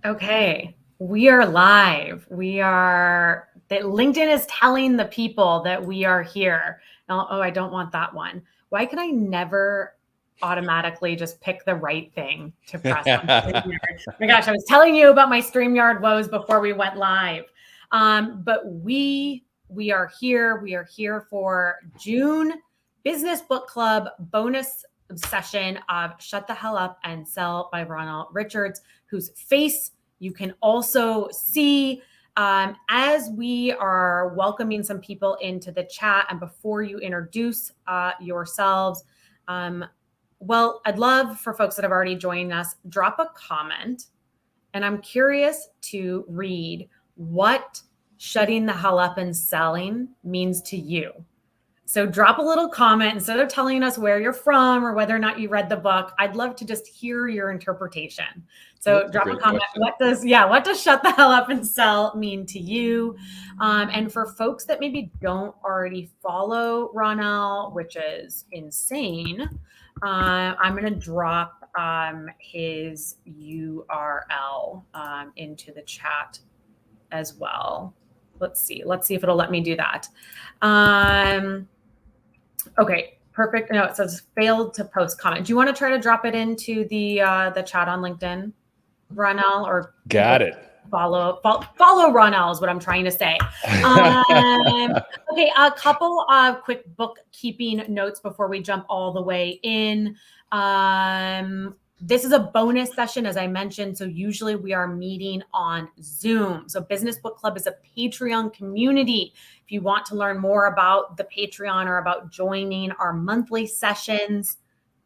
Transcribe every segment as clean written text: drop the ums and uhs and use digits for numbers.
Okay, we are live. LinkedIn is telling the people that we are here. Oh, I don't want that one. Why can I never automatically just pick the right thing to press on StreamYard? Oh my gosh, I was telling you about my StreamYard woes before we went live. But we are here. We are here for June Business Book Club bonus session of Shut the Hell Up and Sell by Ronnell Richards, whose face you can also see as we are welcoming some people into the chat. And before you introduce yourselves, well, I'd love for folks that have already joined us, drop a comment. And I'm curious to read what shutting the hell up and selling means to you. So drop a little comment instead of telling us where you're from or whether or not you read the book. I'd love to just hear your interpretation. So drop a comment. Question. What does shut the hell up and sell mean to you? And for folks that maybe don't already follow Ronnell, which is insane, I'm going to drop his URL into the chat as well. Let's see if it'll let me do that. Okay, perfect. No, it says failed to post comment. Do you want to try to drop it into the chat on LinkedIn, Ronnell? Or got it. Follow Ronnell is what I'm trying to say. Okay, a couple of quick bookkeeping notes before we jump all the way in. This is a bonus session, as I mentioned. So usually we are meeting on Zoom. So Business Book Club is a Patreon community. If you want to learn more about the Patreon or about joining our monthly sessions,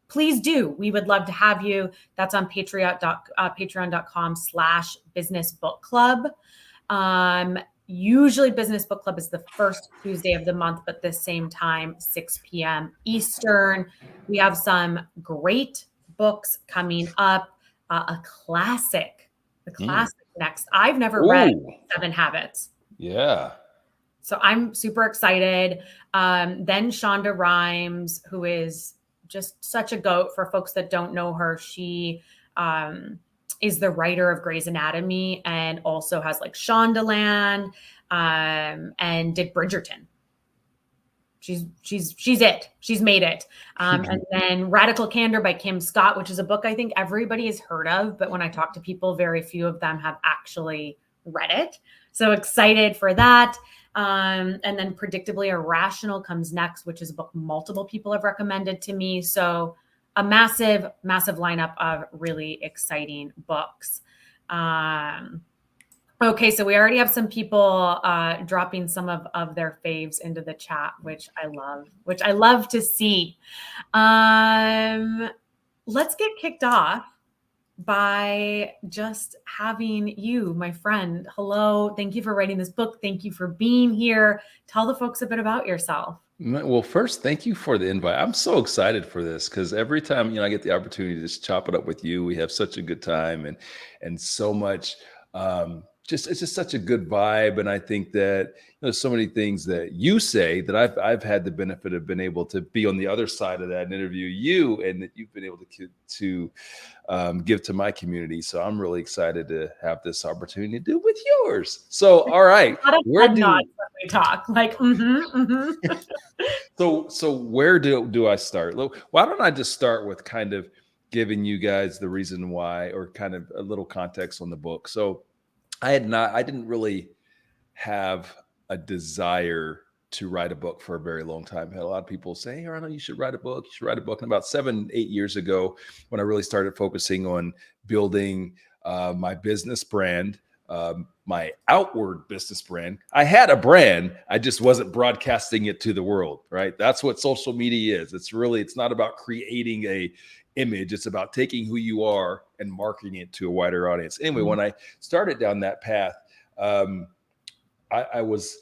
please do. We would love to have you. That's on patreon.com/businessbookclub. Usually Business Book Club is the first Tuesday of the month, but the same time, 6 p.m. Eastern. We have some great books coming up. The classic next. I've never read 7 Habits. Yeah. So I'm super excited. Then Shonda Rhimes, who is just such a goat. For folks that don't know her, she is the writer of Grey's Anatomy and also has like Shondaland and did Bridgerton. She's it. She's made it. And then Radical Candor by Kim Scott, which is a book I think everybody has heard of, but when I talk to people, very few of them have actually read it. So excited for that. And then predictably Irrational comes next, which is a book multiple people have recommended to me. So a massive lineup of really exciting books. Okay, so we already have some people dropping some of their faves into the chat, which I love to see. Let's get kicked off by just having you, my friend. Hello, thank you for writing this book. Thank you for being here. Tell the folks a bit about yourself. Well, first, thank you for the invite. I'm so excited for this because every time I get the opportunity to just chop it up with you, we have such a good time and so much. It's just such a good vibe, and I think that there's so many things that you say that I've had the benefit of being able to be on the other side of that and interview you, and that you've been able to give to my community. So I'm really excited to have this opportunity to do it with yours. So, all right, where do we talk? Like, So where do I start? Why don't I just start with kind of giving you guys the reason why, or kind of a little context on the book. So I didn't really have a desire to write a book for a very long time. I had a lot of people say, hey, Ronnell, you should write a book. You should write a book. And about 7-8 years ago, when I really started focusing on building my business brand, my outward business brand, I had a brand. I just wasn't broadcasting it to the world, right? That's what social media is. It's not about creating a image. It's about taking who you are and marketing it to a wider audience. Anyway, when I started down that path, I was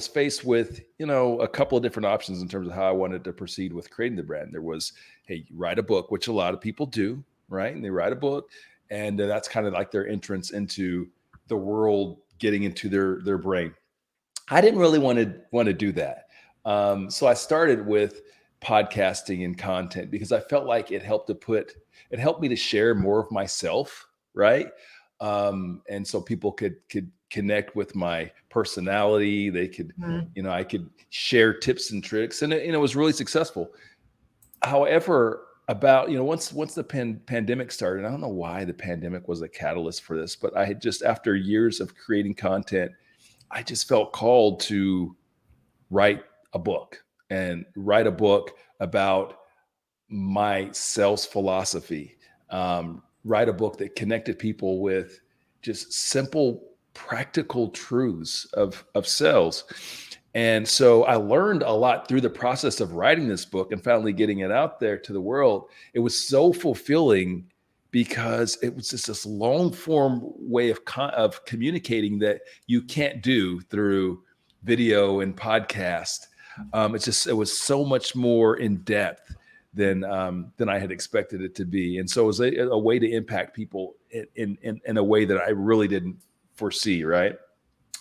faced with, a couple of different options in terms of how I wanted to proceed with creating the brand. There was, hey, you write a book, which a lot of people do, right? And they write a book, and that's kind of like their entrance into the world, getting into their brain. I didn't really want to do that. So I started with podcasting and content because I felt like it helped me to share more of myself, right? And so people could connect with my personality. They could, Mhm. I could share tips and tricks, and it was really successful. However, about once the pandemic started, I don't know why the pandemic was a catalyst for this, but I had just, after years of creating content, I just felt called to write a book, and write a book about my sales philosophy. Write a book that connected people with just simple, practical truths of sales. And so I learned a lot through the process of writing this book and finally getting it out there to the world. It was so fulfilling because it was just this long form way of communicating that you can't do through video and podcast. It was so much more in depth than I had expected it to be, and so it was a way to impact people in a way that I really didn't foresee. Right,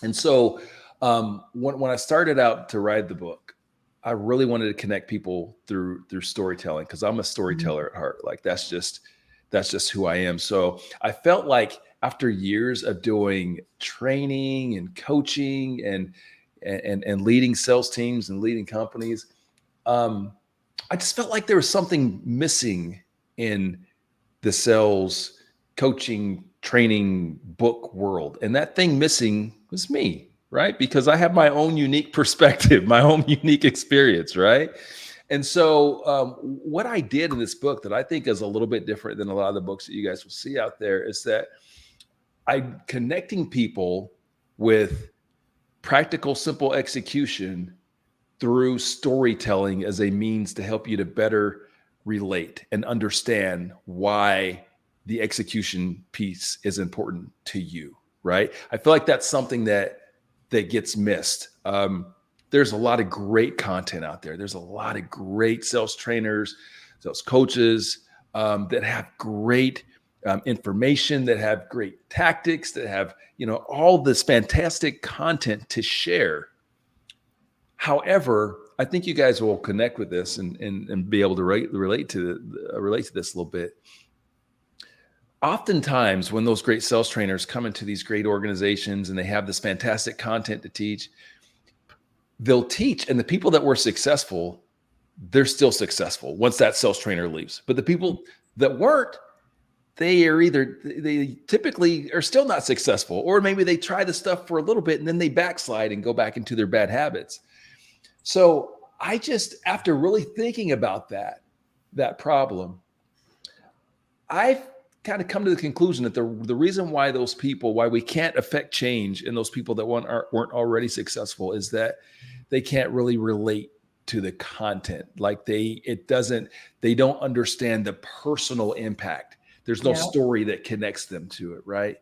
and so when I started out to write the book, I really wanted to connect people through storytelling, because I'm a Mhm. storyteller at heart. Like that's just who I am. So I felt like after years of doing training and coaching and leading sales teams and leading companies, um, I just felt like there was something missing in the sales coaching training book world. And that thing missing was me, right? Because I have my own unique perspective, my own unique experience, right? And so, what I did in this book that I think is a little bit different than a lot of the books that you guys will see out there is that I'm connecting people with practical, simple execution through storytelling as a means to help you to better relate and understand why the execution piece is important to you, right? I feel like that's something that gets missed. There's a lot of great content out there. There's a lot of great sales trainers, sales coaches, that have great information, that have great tactics, that have all this fantastic content to share. However, I think you guys will connect with this and be able to relate to this a little bit. Oftentimes, when those great sales trainers come into these great organizations and they have this fantastic content to teach, they'll teach, and the people that were successful, they're still successful once that sales trainer leaves. But the people that weren't, they typically are still not successful, or maybe they try the stuff for a little bit and then they backslide and go back into their bad habits. So I just, after really thinking about that problem, I've kind of come to the conclusion that the reason why why we can't affect change in those people that weren't already successful, is that they can't really relate to the content. Like they don't understand the personal impact. There's no Yeah. story that connects them to it, right?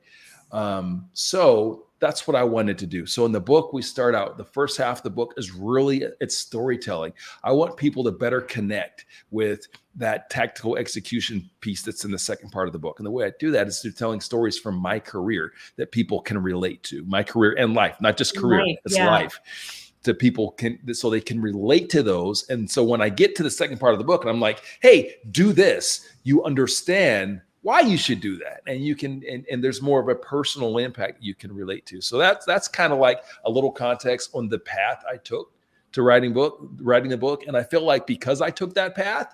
So that's what I wanted to do. So in the book, we start out, the first half of the book is really, it's storytelling. I want people to better connect with that tactical execution piece that's in the second part of the book. And the way I do that is through telling stories from my career that people can relate to, my career and life, not just career, Life. it's Yeah. life. To people so they can relate to those. And so when I get to the second part of the book and I'm like, hey, do this, you understand why you should do that. And you can, and there's more of a personal impact you can relate to. So that's kind of like a little context on the path I took to writing the book. And I feel like because I took that path,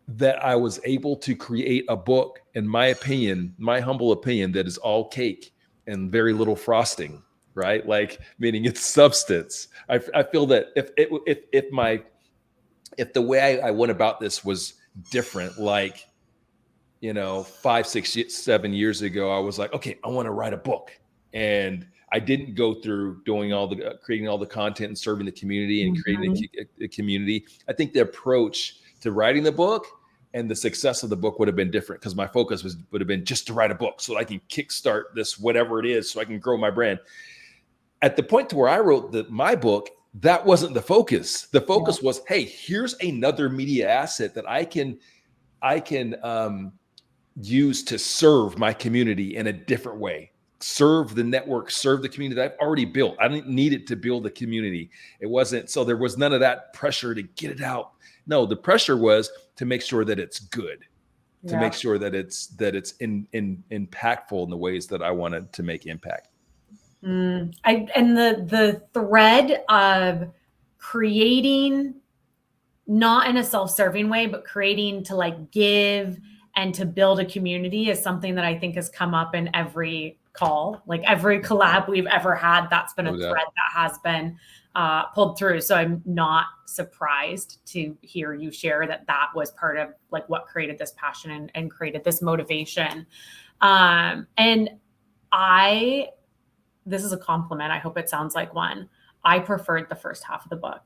that I was able to create a book, in my opinion, my humble opinion, that is all cake and very little frosting, right? Like, meaning it's substance. I feel that if the way I went about this was different, like 5, 6, 7 years ago, I was like, okay, I want to write a book, and I didn't go through doing creating all the content and serving the community and creating Mhm. a community. I think the approach to writing the book and the success of the book would have been different, because my focus would have been just to write a book so I can kickstart this, whatever it is, so I can grow my brand. At the point to where I wrote my book, that wasn't the focus. The Yeah. focus was, hey, here's another media asset that I can use to serve my community in a different way, serve the network, serve the community that I've already built. I didn't need it to build the community. It wasn't, so there was none of that pressure to get it out. No, the pressure was to make sure that it's good. to make Yeah. sure that it's impactful in the ways that I wanted to make impact. And the thread of creating, not in a self-serving way, but creating to like give and to build a community is something that I think has come up in every call, like every collab we've ever had. That's been a No doubt. thread that has been pulled through. So I'm not surprised to hear you share that that was part of like what created this passion and created this motivation. And I, this is a compliment. I hope it sounds like one. I preferred the first half of the book.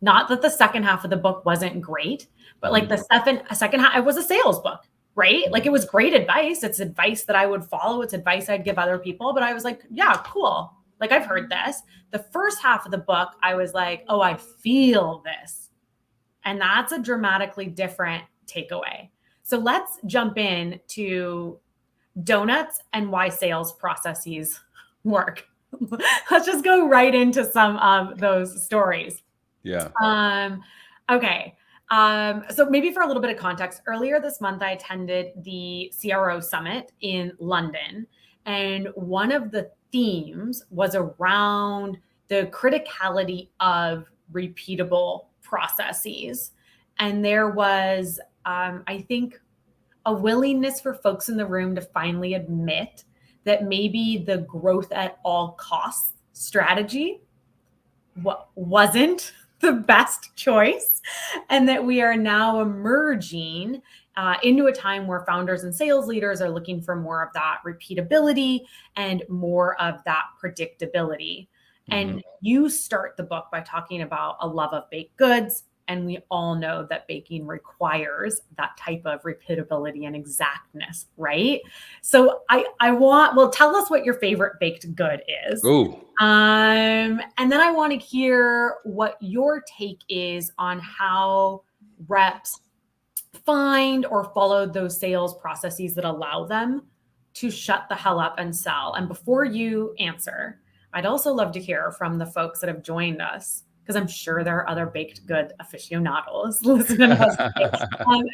Not that the second half of the book wasn't great, but like Mhm. the second half, it was a sales book, right? Like it was great advice. It's advice that I would follow. It's advice I'd give other people. But I was like, yeah, cool. Like I've heard this. The first half of the book, I was like, oh, I feel this. And that's a dramatically different takeaway. So let's jump in to donuts and why sales processes work. Let's just go right into some of those stories. Yeah. Okay. So maybe for a little bit of context, earlier this month, I attended the CRO summit in London. And one of the themes was around the criticality of repeatable processes. And there was, I think, a willingness for folks in the room to finally admit that maybe the growth at all costs strategy wasn't the best choice, and that we are now emerging into a time where founders and sales leaders are looking for more of that repeatability and more of that predictability. Mm-hmm. And you start the book by talking about a love of baked goods. And we all know that baking requires that type of repeatability and exactness, right? So well, tell us what your favorite baked good is. Oh, And then I want to hear what your take is on how reps find or follow those sales processes that allow them to shut the hell up and sell. And before you answer, I'd also love to hear from the folks that have joined us, because I'm sure there are other baked good aficionados listening to us today.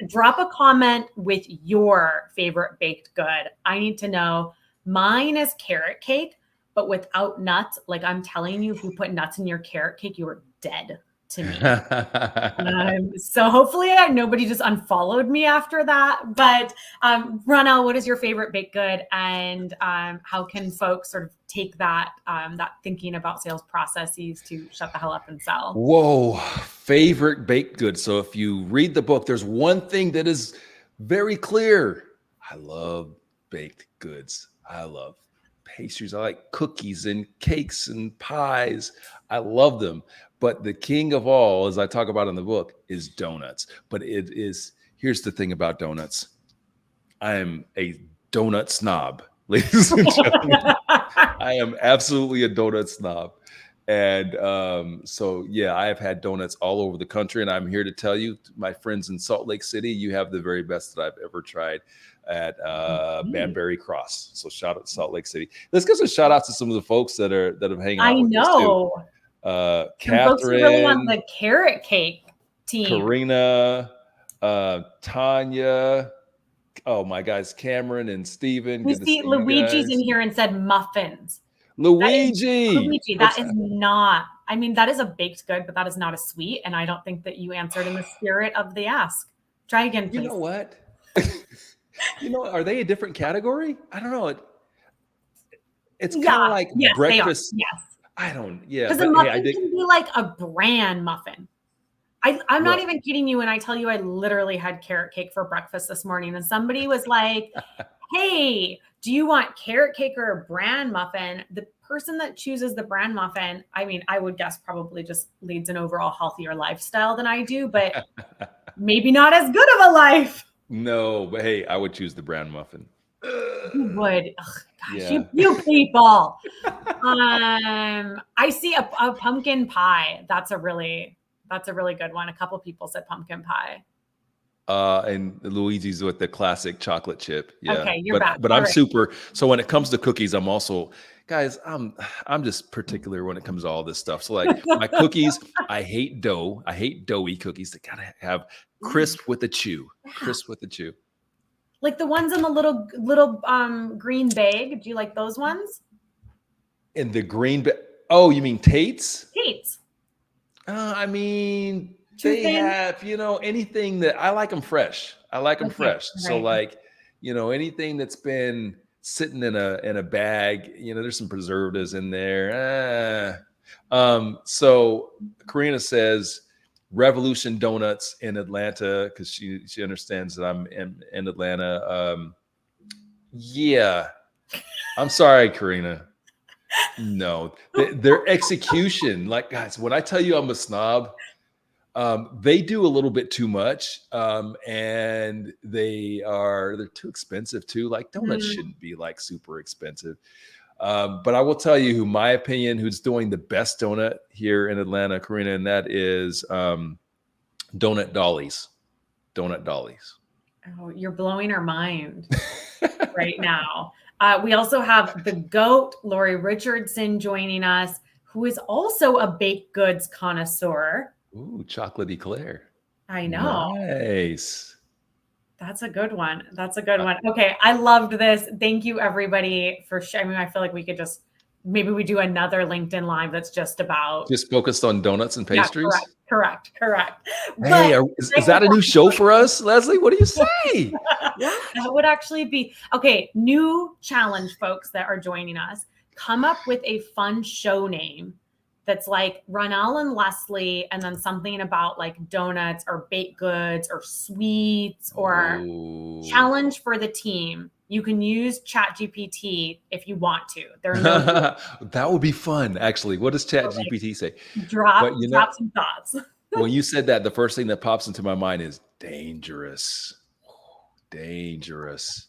Drop a comment with your favorite baked good. I need to know. Mine is carrot cake, but without nuts. Like I'm telling you, if you put nuts in your carrot cake, you are dead to me. So hopefully nobody just unfollowed me after that. But Ronnell, what is your favorite baked good, and how can folks sort of take that that thinking about sales processes to shut the hell up and sell? Whoa, favorite baked good. So if you read the book, there's one thing that is very clear. I love baked goods. I love pastries. I like cookies and cakes and pies. I love them. But the king of all, as I talk about in the book, is donuts. But here's the thing about donuts. I am a donut snob, ladies and gentlemen. I am absolutely a donut snob. And so, yeah, I have had donuts all over the country. And I'm here to tell you, my friends in Salt Lake City, you have the very best that I've ever tried at Banbury Cross. So shout out to Salt Lake City. Let's give some shout outs to some of the folks that have hanging I out with us too. know. Some folks are really on Catherine, the carrot cake team. Karina, Tanya. Oh, my guys, Cameron and Steven. We Good to see see you Luigi's in guys. here and said muffins. Luigi. Luigi, that is not, I mean, that is a baked good, but that is not a sweet. And I don't think that you answered in the spirit of the ask. Try again, please. You know what? Are they a different category? I don't know. It's kind of like yes, breakfast. They are. Yes. I don't, yeah. Because a But hey, muffin can be like a bran muffin. I'm not even kidding you when I tell you I literally had carrot cake for breakfast this morning. And somebody was like, hey, do you want carrot cake or a bran muffin? The person that chooses the bran muffin, I mean, I would guess probably just leads an overall healthier lifestyle than I do, but maybe not as good of a life. No, but hey, I would choose the bran muffin. You would. Ugh, gosh, Yeah. you people. I see a pumpkin pie. That's a really good one. A couple people said pumpkin pie. And Luigi's with the classic chocolate chip. Yeah. Okay, you're back. But All I'm right. super. So when it comes to cookies, I'm also, guys, I'm just particular when it comes to all this stuff. So like my cookies, I hate dough. I hate doughy cookies. They gotta have crisp with the chew. Crisp with the chew. Like the ones in the little green bag. Do you like those ones? In the green, oh, you mean Tate's? Tate's. I mean, Too they thin? have, anything that I like them fresh. I like them Okay, fresh. So right. like, anything that's been sitting in a bag, there's some preservatives in there. So Karina says Revolution Donuts in Atlanta because she understands that I'm in Atlanta. Yeah. I'm sorry, Karina. No, their execution, like guys, when I tell you I'm a snob, they do a little bit too much, and they're too expensive too. Like donuts Mm, shouldn't be like super expensive. But I will tell you who my opinion, who's doing the best donut here in Atlanta, Karina, and that is Donut Dollies. Donut Dollies. oh, you're blowing our mind right now. We also have the GOAT, Lori Richardson, joining us, who is also a baked goods connoisseur. Ooh, chocolate eclair. I know. Nice. That's a good one. That's a good one. Okay, I loved this. Thank you, everybody, for sharing. I mean, I feel like we could just maybe we do another LinkedIn Live that's just about. Just focused on donuts and Yeah, correct, pastries. correct, correct. But Hey, is that a new show for us, Leslie? What do you say? What? that would actually be okay. New challenge, folks that are joining us. Come up with a fun show name that's like Ronnell and Leslie, and then something about like donuts or baked goods or sweets or Oh. challenge for the team. You can use ChatGPT if you want to. There are no That would be fun, actually. What does so, like, ChatGPT say? drop But drop some thoughts. when you said that, the first thing that pops into my mind is dangerous. Dangerous.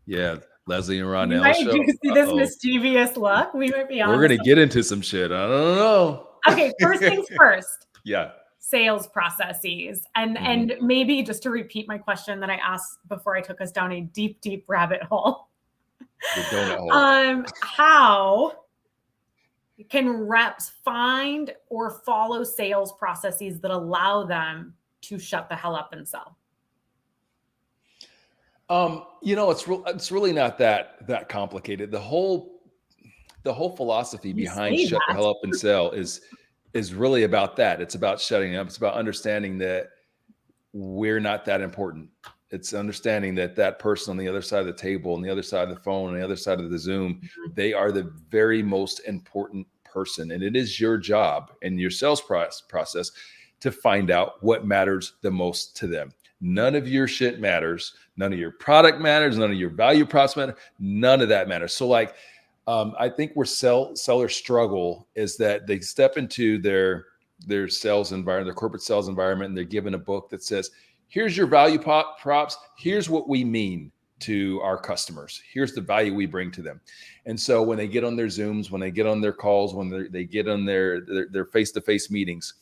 Yeah, Leslie and You Ronnell might do show. see this Uh-oh. mischievous look. We might be We're on to gonna get into some shit. I don't know. Okay, first things first, Yeah. sales processes. And Mhm. and maybe just to repeat my question that I asked before I took us down a deep, deep rabbit hole. The donut hole. How can reps find or follow sales processes that allow them to shut the hell up and sell? It's really not that complicated. The whole philosophy You behind say shut the that. hell up and sell is really about that. It's about shutting up. It's about understanding that we're not that important. It's understanding that that person on the other side of the table, on the other side of the phone, on the other side of the Zoom, they are the very most important person. And it is your job and your sales process to find out what matters the most to them. None of your shit matters. None of your product matters. None of your value props matter. None of that matters. So like, I think where sellers struggle is that they step into their sales environment, their corporate sales environment, and they're given a book that says, here's your value props. Here's what we mean to our customers. Here's the value we bring to them. And so when they get on their Zooms, when they get on their calls, when they get on their face-to-face meetings,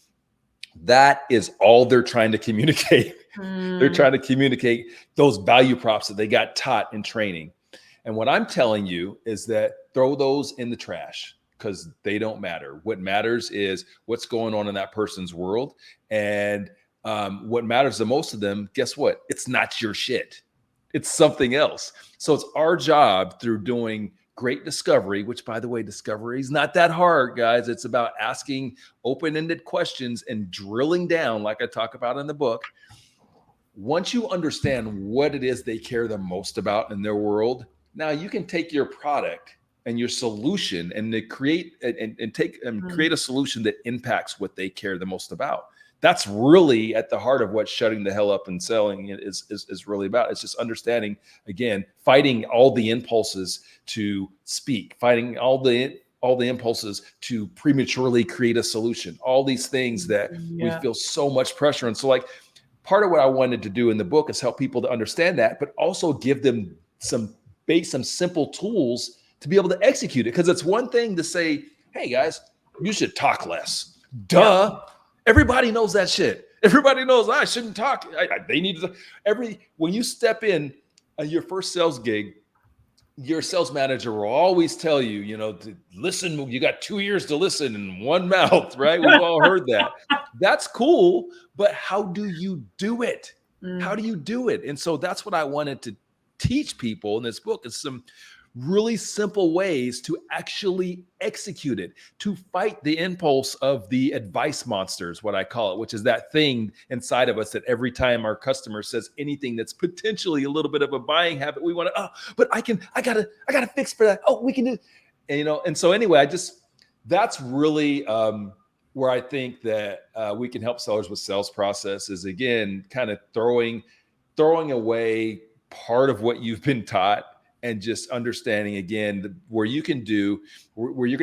that is all they're trying to communicate. They're trying to communicate those value props that they got taught in training. And what I'm telling you is that throw those in the trash because they don't matter. What matters is what's going on in that person's world. And what matters the most to them, guess what? It's not your shit. It's something else. So it's our job through doing great discovery, which by the way, discovery is not that hard, guys. It's about asking open-ended questions and drilling down, like I talk about in the book. Once you understand what it is they care the most about in their world, now you can take your product and your solution and to create and take and create a solution that impacts what they care the most about. That's really at the heart of what shutting the hell up and selling is really about. It's just understanding, again, fighting all the impulses to speak, fighting all the impulses to prematurely create a solution, all these things that we Yeah. feel so much pressure. And so like part of what I wanted to do in the book is help people to understand that, but also give them some simple tools to be able to execute it. Because it's one thing to say, hey guys, you should talk less. Duh. Yeah. Everybody knows that shit. Everybody knows I shouldn't talk. They need to. When you step in your first sales gig, your sales manager will always tell you, to listen. You got 2 ears to listen and one mouth, right? We've all heard that. That's cool, but how do you do it? How do you do it? And so that's what I wanted teach people in this book is some really simple ways to actually execute it, to fight the impulse of the advice monsters, what I call it, which is that thing inside of us that every time our customer says anything that's potentially a little bit of a buying habit, we want to, oh, but I gotta fix for that. Oh, we can do, and and so anyway, that's really where I think that we can help sellers with sales process is, again, kind of throwing away part of what you've been taught and just understanding, again, where you're going to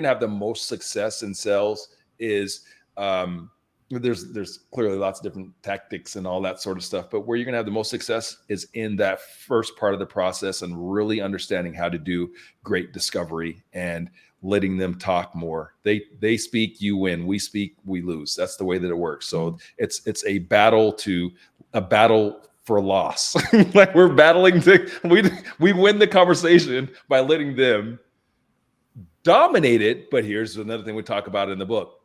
have the most success in sales is there's clearly lots of different tactics and all that sort of stuff, but where you're going to have the most success is in that first part of the process and really understanding how to do great discovery and letting them talk more. They speak, you win. We speak, we lose. That's the way that it works. So it's a battle for loss. Like we're battling we win the conversation by letting them dominate it. But here's another thing we talk about in the book.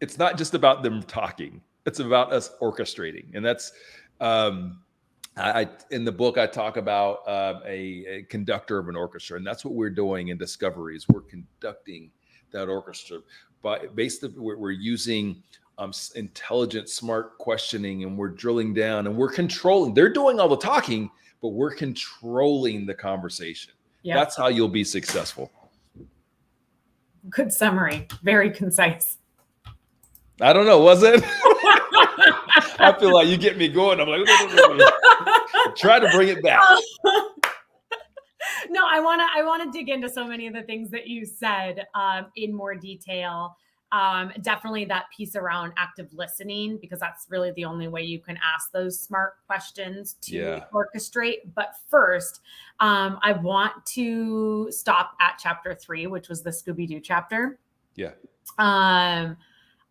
It's not just about them talking. It's about us orchestrating. And that's in the book, I talk about a conductor of an orchestra, and that's what we're doing in discoveries. We're conducting that orchestra, but we're using intelligent, smart questioning, and we're drilling down, and we're controlling. They're doing all the talking, but we're controlling the conversation. Yep. That's how you'll be successful. Good summary. Very concise. I don't know. Was it? I feel like you get me going. I'm like, try to bring it back. No, I want to dig into so many of the things that you said in more detail. Definitely that piece around active listening, because that's really the only way you can ask those smart questions to orchestrate. But first, I want to stop at chapter 3, which was the Scooby-Doo chapter. Yeah.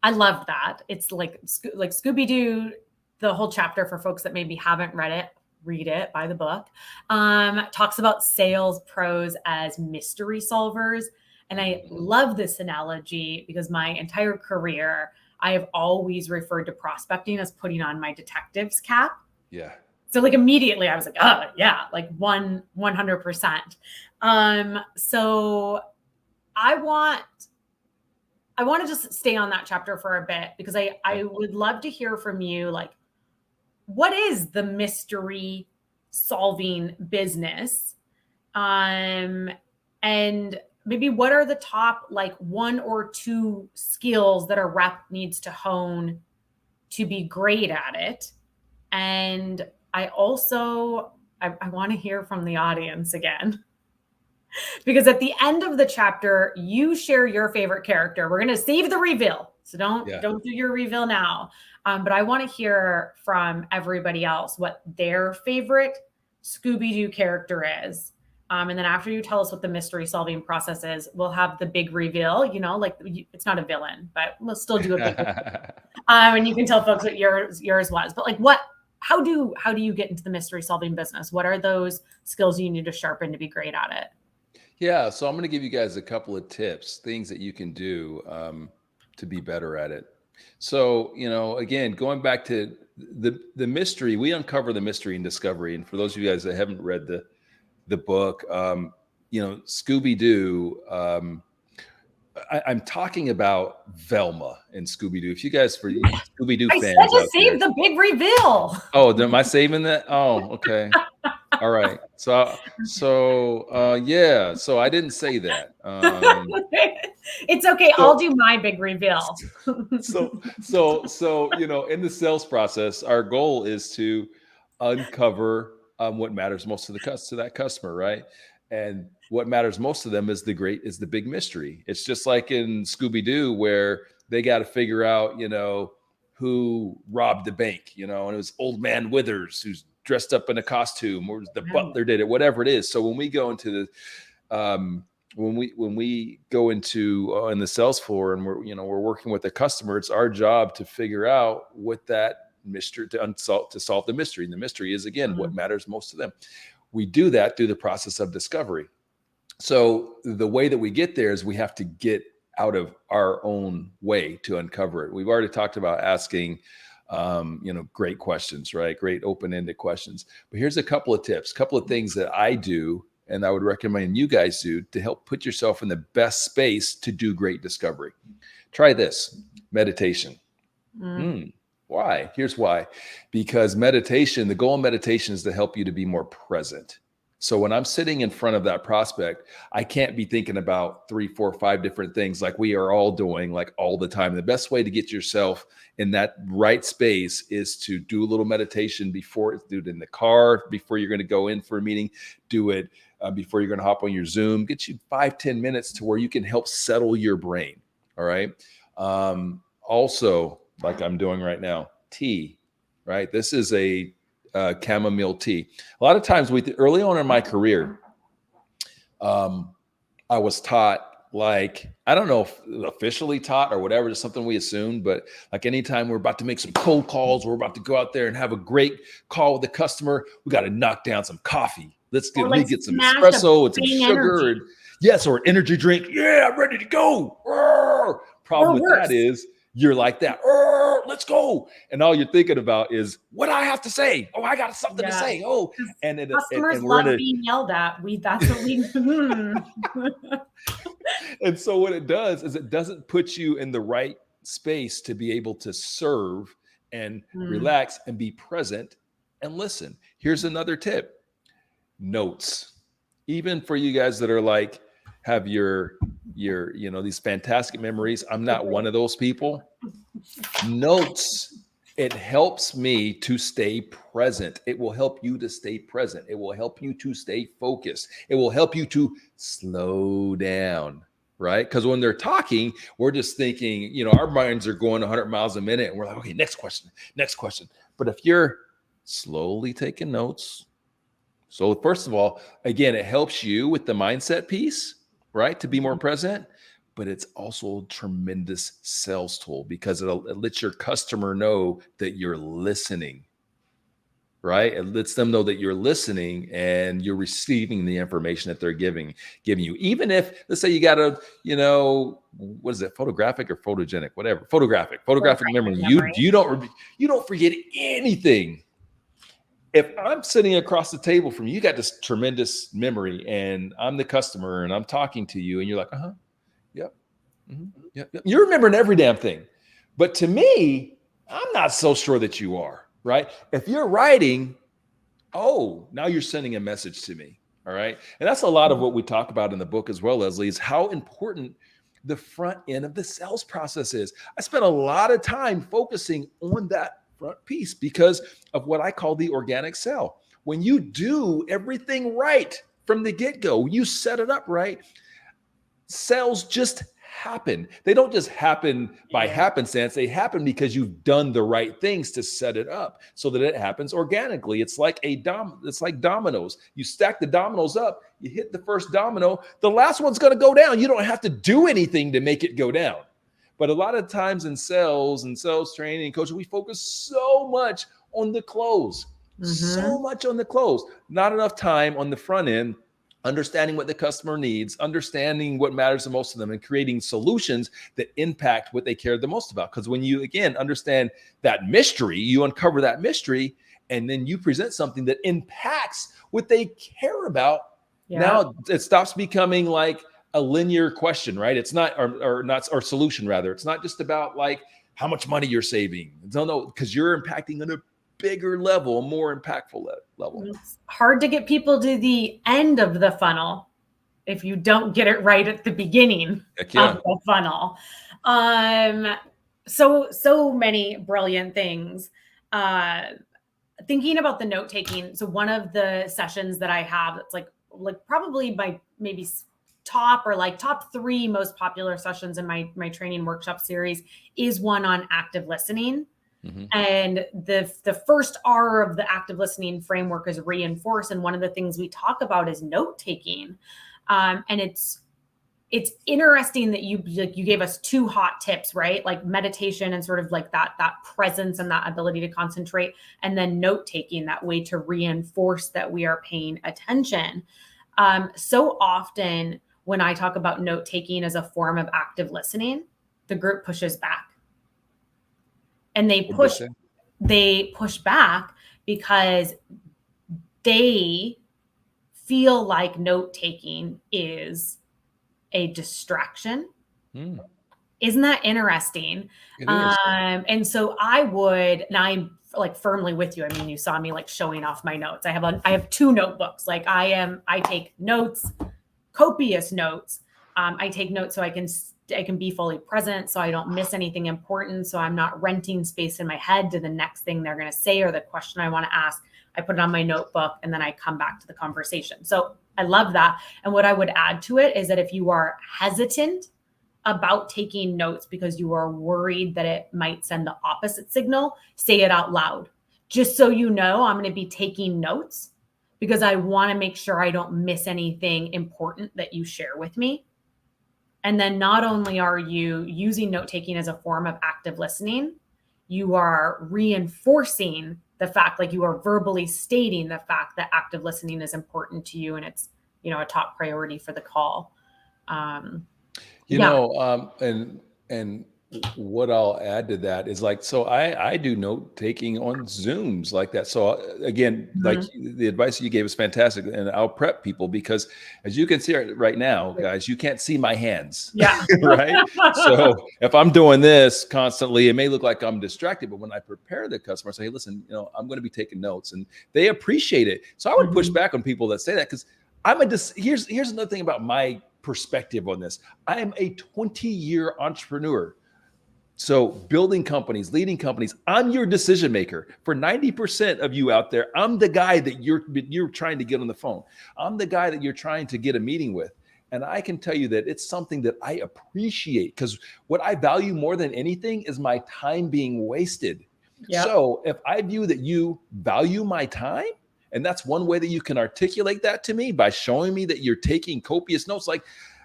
I loved that. It's like Scooby-Doo, the whole chapter, for folks that maybe haven't read it, read it, buy the book, talks about sales pros as mystery solvers. And I love this analogy because my entire career, I have always referred to prospecting as putting on my detective's cap. Yeah. So like immediately I was like, oh yeah, like 100%. So I want to just stay on that chapter for a bit, because I would love to hear from you, like, what is the mystery solving business? And maybe what are the top, like, 1 or 2 skills that a rep needs to hone to be great at it? And I also, I want to hear from the audience again. Because at the end of the chapter, you share your favorite character. We're going to save the reveal, so don't do your reveal now. But I want to hear from everybody else what their favorite Scooby-Doo character is. And then after you tell us what the mystery solving process is, we'll have the big reveal. Like it's not a villain, but we'll still do a big reveal. And you can tell folks what yours was. But like, how do you get into the mystery solving business? What are those skills you need to sharpen to be great at it? Yeah, so I'm going to give you guys a couple of tips, things that you can do to be better at it. So, again, going back to the mystery, we uncover the mystery in discovery. And for those of you guys that haven't read the book, Scooby-Doo, I'm talking about Velma and Scooby-Doo. If you guys, for Scooby-Doo fans, I said to save the big reveal. Oh, am I saving that? Oh, okay. All right. So I didn't say that. It's okay. I'll do my big reveal. So, in the sales process, our goal is to uncover what matters most to that customer, right? And what matters most to them is the big mystery. It's just like in Scooby-Doo, where they got to figure out, who robbed the bank, and it was Old Man Withers who's dressed up in a costume, or the butler did it, whatever it is. So when we go into when we go into in the sales floor and we're working with the customer, it's our job to figure out what that mystery to solve the mystery. And the mystery is, again, what matters most to them. We do that through the process of discovery. So the way that we get there is we have to get out of our own way to uncover it. We've already talked about asking Great questions, right? Great open-ended questions. But here's a couple of tips, a couple of things that I do, and I would recommend you guys do to help put yourself in the best space to do great discovery. Try this: meditation. Why? Here's why. Because meditation, the goal of meditation is to help you to be more present. So when I'm sitting in front of that prospect, I can't be thinking about 3, 4, 5 different things like we are all doing like all the time. The best way to get yourself in that right space is to do a little meditation before, do it in the car, before you're going to go in for a meeting, do it before you're going to hop on your Zoom. Get you 5-10 minutes to where you can help settle your brain. All right. Also, like I'm doing right now, tea, right? This is a chamomile tea. A lot of times, early on in my career, I was taught, like, I don't know if officially taught or whatever, just something we assumed, but like anytime we're about to make some cold calls, we're about to go out there and have a great call with the customer, we got to knock down some coffee. Let me get some espresso and some sugar. And yes, or an energy drink. Yeah, I'm ready to go. Problem with that is you're like that. Let's go. And all you're thinking about is what I have to say. Oh, I got something to say. Oh, and customers love being yelled at. That's what we. And so what it does is it doesn't put you in the right space to be able to serve and relax and be present and listen. Here's another tip: notes. Even for you guys that are like, have your these fantastic memories. I'm not one of those people. Notes. It helps me to stay present. It will help you to stay present. It will help you to stay focused. It will help you to slow down, right? Because when they're talking, we're just thinking, our minds are going 100 miles a minute, and we're like, okay, next question. But if you're slowly taking notes, so first of all, again, it helps you with the mindset piece, right? To be more present, but it's also a tremendous sales tool because it lets your customer know that you're listening, right? It lets them know that you're listening and you're receiving the information that they're giving you. Even if, let's say you got a, what is it? Photographic or photogenic, whatever, photographic memory. You don't forget anything. If I'm sitting across the table from you, you got this tremendous memory, and I'm the customer and I'm talking to you, and you're like, yep, yep. You're remembering every damn thing. But to me, I'm not so sure that you are, right? If you're writing, now you're sending a message to me, all right? And that's a lot of what we talk about in the book as well, Leslie, is how important the front end of the sales process is. I spent a lot of time focusing on that front piece because of what I call the organic sell. When you do everything right from the get-go, you set it up right, sales just happen. They don't just happen by happenstance. They happen because you've done the right things to set it up so that it happens organically. It's like it's like dominoes. You stack the dominoes up, you hit the first domino, the last one's going to go down. You don't have to do anything to make it go down. But a lot of times in sales and sales training and coaching, we focus so much on the close, not enough time on the front end, understanding what the customer needs, understanding what matters the most to them, and creating solutions that impact what they care the most about. Because when you, again, understand that mystery, you uncover that mystery, and then you present something that impacts what they care about. Yeah. Now it stops becoming like a linear question, right? It's not, or solution rather. It's not just about like how much money you're saving. No, because you're impacting on a bigger level, a more impactful level. It's hard to get people to the end of the funnel if you don't get it right at the beginning of the funnel. So many brilliant things. Thinking about the note taking. So one of the sessions that I have, it's like probably my maybe top 3 most popular sessions in my training workshop series is one on active listening. Mm-hmm. And the first R of the active listening framework is reinforce. And one of the things we talk about is note taking. And it's interesting that you gave us 2 hot tips, right? Like meditation and sort of like that presence and that ability to concentrate, and then note taking, that way to reinforce that we are paying attention. So often when I talk about note taking as a form of active listening, the group pushes back. And they push they push back because they feel like note taking is a distraction. Mm, Isn't that interesting? it is. And so I would, and I'm like firmly with you. I mean, you saw me like showing off my notes. I have two notebooks. Like I take notes, copious notes. I take notes so I can be fully present, so I don't miss anything important. So I'm not renting space in my head to the next thing they're going to say or the question I want to ask. I put it on my notebook and then I come back to the conversation. So I love that. And what I would add to it is that if you are hesitant about taking notes because you are worried that it might send the opposite signal, say it out loud. Just so you know, I'm going to be taking notes because I want to make sure I don't miss anything important that you share with me. And then not only are you using note taking as a form of active listening, you are reinforcing the fact, like you are verbally stating the fact that active listening is important to you and it's, a top priority for the call. You Yeah. know, and what I'll add to that is like, so I do note taking on Zooms like that. So again, like Mhm. the advice you gave is fantastic, and I'll prep people because as you can see right now, guys, you can't see my hands, Yeah. right? So if I'm doing this constantly, it may look like I'm distracted, but when I prepare the customer, I say, hey, listen, I'm going to be taking notes, and they appreciate it. So I would push Mhm. back on people that say that because here's another thing about my perspective on this. I am a 20-year entrepreneur. So building companies, leading companies, I'm your decision maker. For 90% of you out there, I'm the guy that you're trying to get on the phone. I'm the guy that you're trying to get a meeting with. And I can tell you that it's something that I appreciate because what I value more than anything is my time being wasted. Yep. So if I view that you value my time, and that's one way that you can articulate that to me by showing me that you're taking copious notes. Like,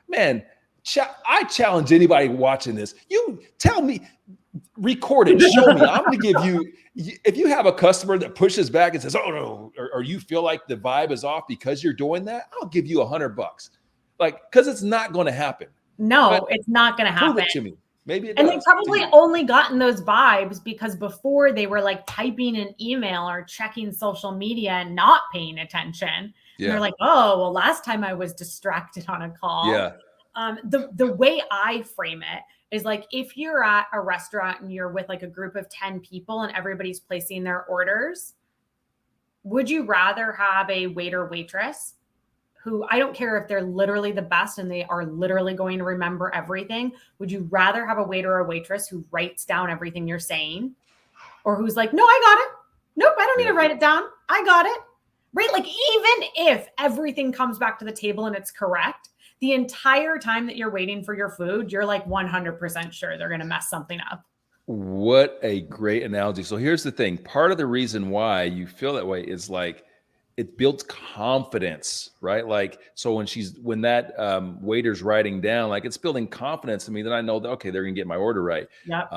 man, I challenge anybody watching this. You tell me, record it, show me. I'm going to give you, if you have a customer that pushes back and says, oh no, or you feel like the vibe is off because you're doing that, I'll give you $100. Like, because it's not going to happen. But No, it's not going to prove happen. it to me. Maybe it And they does to probably you. only gotten those vibes because before they were like typing an email or checking social media and not paying attention. And they're Yeah. like, oh, well, last time I was distracted on a call. Yeah. The way I frame it is like if you're at a restaurant and you're with like a group of 10 people and everybody's placing their orders, would you rather have a waiter waitress who I don't care if they're literally the best and they are literally going to remember everything? Would you rather have a waiter or waitress who writes down everything you're saying or who's like, no, I got it. Nope, I don't need Yeah. to write it down. I got it. Right? Like, even if everything comes back to the table and it's correct, the entire time that you're waiting for your food, you're like 100% sure they're going to mess something up. What a great analogy. So here's the thing. Part of the reason why you feel that way is like it builds confidence, right? Like, so when that waiter's writing down, like it's building confidence in me that I know that, okay, they're gonna get my order right. Yep.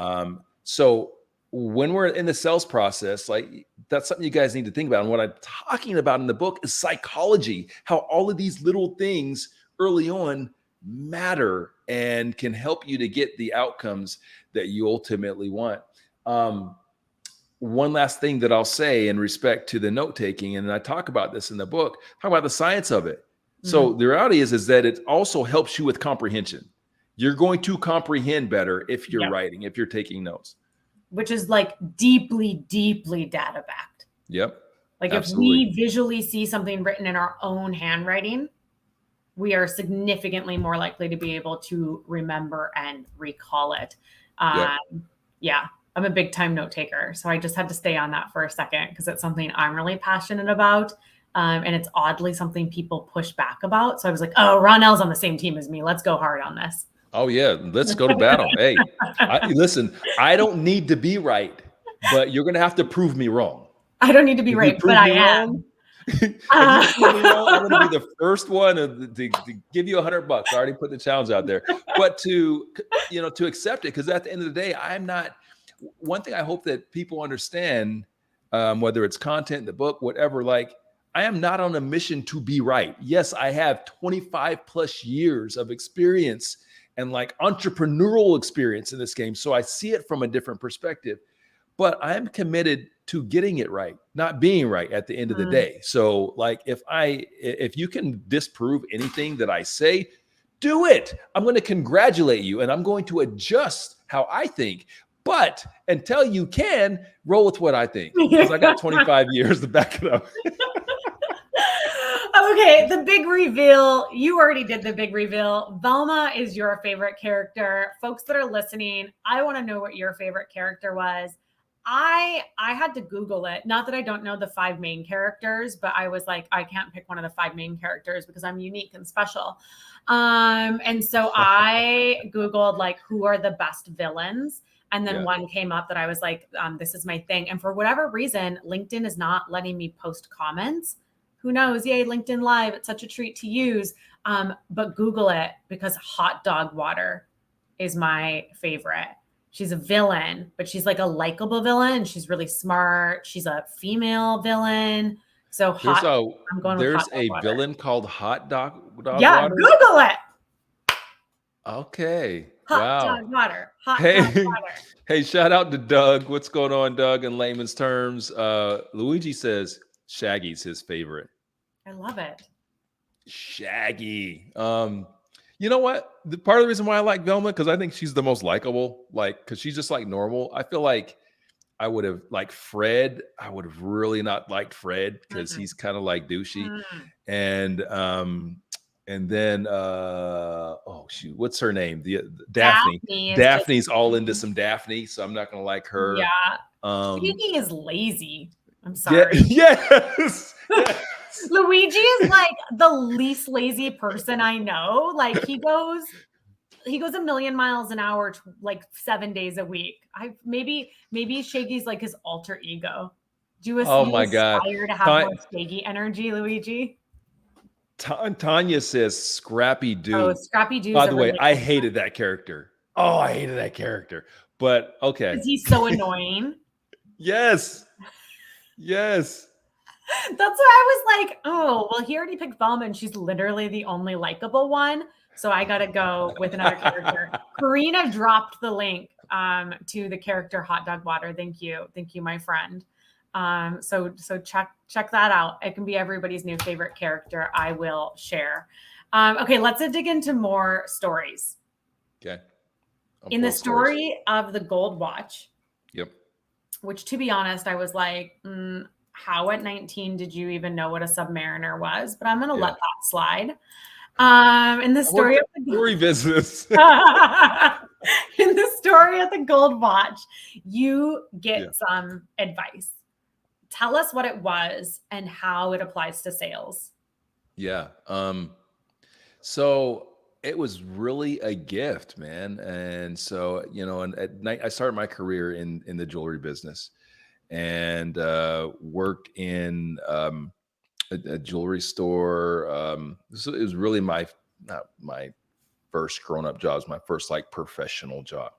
So when we're in the sales process, like that's something you guys need to think about. And what I'm talking about in the book is psychology, how all of these little things early on matter and can help you to get the outcomes that you ultimately want. Um, One last thing that I'll say in respect to the note taking, and I talk about this in the book, talk about the science of it. Mhm. So the reality is that it also helps you with comprehension. You're going to comprehend better if you're Yep. writing, if you're taking notes. Which is like deeply, deeply data backed. Yep, Like, if absolutely. we visually see something written in our own handwriting, we are significantly more likely to be able to remember and recall it. Yep. Yeah, I'm a big time note taker. So I just had to stay on that for a second because it's something I'm really passionate about. And it's oddly something people push back about. So I was like, oh, Ronnell's on the same team as me. Let's go hard on this. Oh yeah, let's go to battle. Hey, listen, I don't need to be right, but you're going to have to prove me wrong. I don't need to be If you right, but prove I me wrong, am. if you prove me wrong, I'm going to be the first one to give you $100. I already put the challenge out there, but to accept it, because at the end of the day, I'm not. One thing I hope that people understand, whether it's content, the book, whatever, like I am not on a mission to be right. Yes, I have 25 plus years of experience and like entrepreneurial experience in this game, so I see it from a different perspective. but I'm committed to getting it right, not being right at the end of the Mm. day. So like if you can disprove anything that I say, do it. I'm going to congratulate you and I'm going to adjust how I think. But until you can, roll with what I think because I got 25 years to back it up. Okay, the big reveal. You already did the big reveal. Velma is your favorite character. Folks that are listening, I want to know what your favorite character was. I had to Google it. Not that I don't know the 5 main characters, but I was like, I can't pick one of the 5 main characters because I'm unique and special. And so I Googled like who are the best villains. And then Yeah. one came up that I was like, this is my thing. And for whatever reason, LinkedIn is not letting me post comments. Who knows? Yay, LinkedIn Live. It's such a treat to use. But Google it because hot dog water is my favorite. She's a villain, but she's like a likable villain. She's really smart. She's a female villain. So There's hot. a I'm going with hot there's dog a water. villain called Dog Yeah, Water. Google it. Okay. Hot Wow. dog water. Hot dog Hey, water. hey, shout out to Doug. What's going on, Doug? In layman's terms, Luigi says Shaggy's his favorite. I love it. Shaggy. You know what? The part of the reason why I like Velma because I think she's the most likable. Like, because she's just like normal. I feel like I would have like Fred. I would have really not liked Fred because he's kind of like douchey. And then oh shoot, what's her name? The Daphne. Daphne is Daphne's just, all into some Daphne, so I'm not gonna like her. yeah. Um Speaking is lazy. I'm yeah, sorry. yes. Yes. Luigi is like the least lazy person I know. Like he goes a million miles an hour, like 7 days a week. Maybe Shaggy's like his alter ego. Do Oh you my God. aspire to have more Shaggy energy, Luigi? Tanya says Scrappy Doo. Oh, Scrappy Doo's By the way, really I hated that character. Oh, I hated that character. But okay. because he's so annoying. Yes. Yes. That's why I was like, oh, well, he already picked Velma, and she's literally the only likable one. So I got to go with another character. Karina dropped the link to the character Hot Dog Water. Thank you, my friend. So check that out. It can be everybody's new favorite character. I will share. Okay, let's dig into more stories. Okay. In the story of the gold watch. Yep. Which, to be honest, I was like, how at 19 did you even know what a submariner was? But I'm going to let that slide. In the story of the jewelry business. in the story of the gold watch, you get some advice. Tell us what it was and how it applies to sales. Yeah. So it was really a gift, man. And so, and at night I started my career in the jewelry business and worked in a jewelry store. So it was really not my first grown-up job. It was my first like professional job.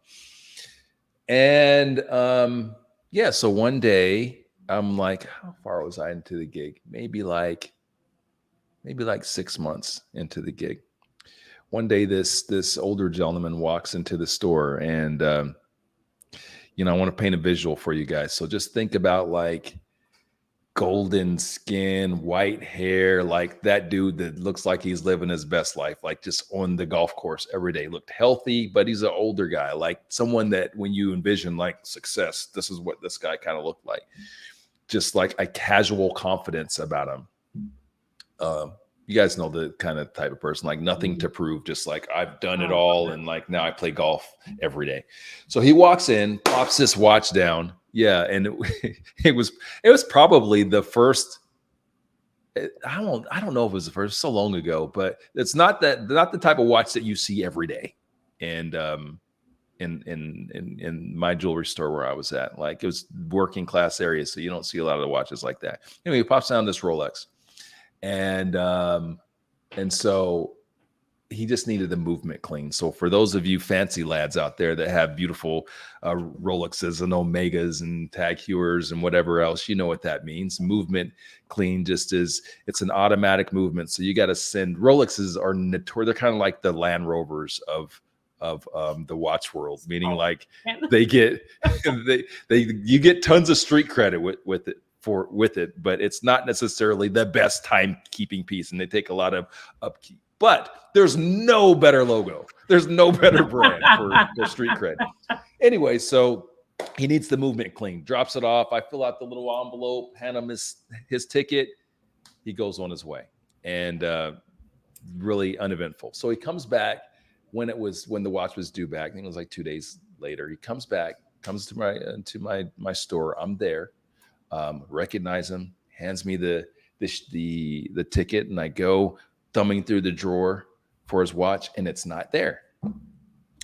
And so one day I'm like, how far was I into the gig? Maybe like 6 months into the gig. One day this older gentleman walks into the store and I want to paint a visual for you guys. So just think about like golden skin, white hair, like that dude that looks like he's living his best life, like just on the golf course every day. Looked healthy, but he's an older guy, like someone that when you envision like success, this is what this guy kind of looked like. Just like a casual confidence about him. You guys know the kind of type of person, like nothing to prove, just like I've done it all. And like now I play golf every day. So he walks in, pops this watch down. Yeah. And it was probably the first, I don't know if it was the first, so long ago, but it's not the type of watch that you see every day. And in my jewelry store where I was at, like it was working class area. So you don't see a lot of the watches like that. Anyway, he pops down this Rolex. And so he just needed the movement clean. So for those of you fancy lads out there that have beautiful Rolexes and Omegas and Tag Heuers and whatever else, you know what that means. Movement clean it's an automatic movement. So you got to send Rolexes are notorious. They're kind of like the Land Rovers of of the watch world, meaning Oh, like man. they get you get tons of street credit with it, but it's not necessarily the best timekeeping piece, and they take a lot of upkeep. But there's no better logo. There's no better brand for street cred. Anyway, so he needs the movement clean, drops it off. I fill out the little envelope, hand him his ticket. He goes on his way, and really uneventful. So he comes back when the watch was due back. I think it was like 2 days later. He comes back, comes to my store. I'm there, recognize him, hands me the ticket, and I go thumbing through the drawer for his watch, and it's not there.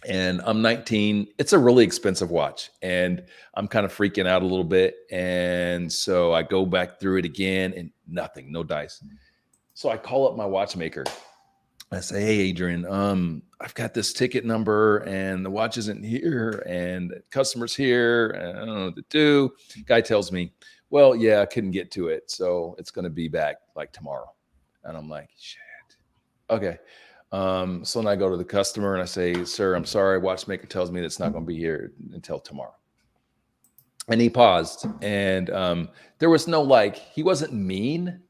And I'm 19. It's a really expensive watch, and I'm kind of freaking out a little bit. And so I go back through it again, and nothing, no dice. So I call up my watchmaker. I say, "Hey, Adrian, I've got this ticket number, and the watch isn't here, and the customer's here, and I don't know what to do." Guy tells me, "Well, yeah, I couldn't get to it, so it's going to be back like tomorrow." And I'm like, "Shit, okay." So then I go to the customer and I say, "Sir, I'm sorry. Watchmaker tells me that's not going to be here until tomorrow." And he paused, and there was no he wasn't mean,